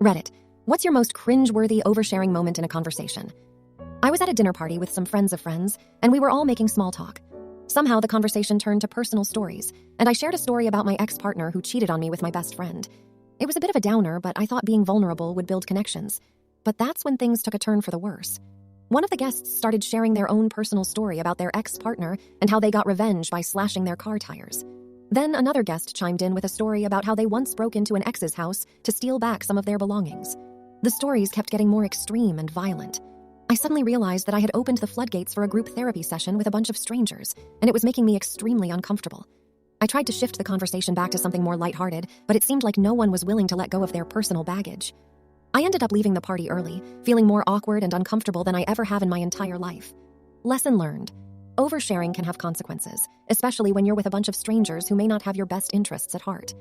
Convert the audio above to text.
Reddit. What's your most cringe-worthy oversharing moment in a conversation? I was at a dinner party with some friends of friends, and we were all making small talk. Somehow the conversation turned to personal stories, and I shared a story about my ex-partner who cheated on me with my best friend. It was a bit of a downer, but I thought being vulnerable would build connections. But that's when things took a turn for the worse. One of the guests started sharing their own personal story about their ex-partner and how they got revenge by slashing their car tires. Then another guest chimed in with a story about how they once broke into an ex's house to steal back some of their belongings. The stories kept getting more extreme and violent. I suddenly realized that I had opened the floodgates for a group therapy session with a bunch of strangers, and it was making me extremely uncomfortable. I tried to shift the conversation back to something more lighthearted, but it seemed like no one was willing to let go of their personal baggage. I ended up leaving the party early, feeling more awkward and uncomfortable than I ever have in my entire life. Lesson learned. Oversharing can have consequences, especially when you're with a bunch of strangers who may not have your best interests at heart.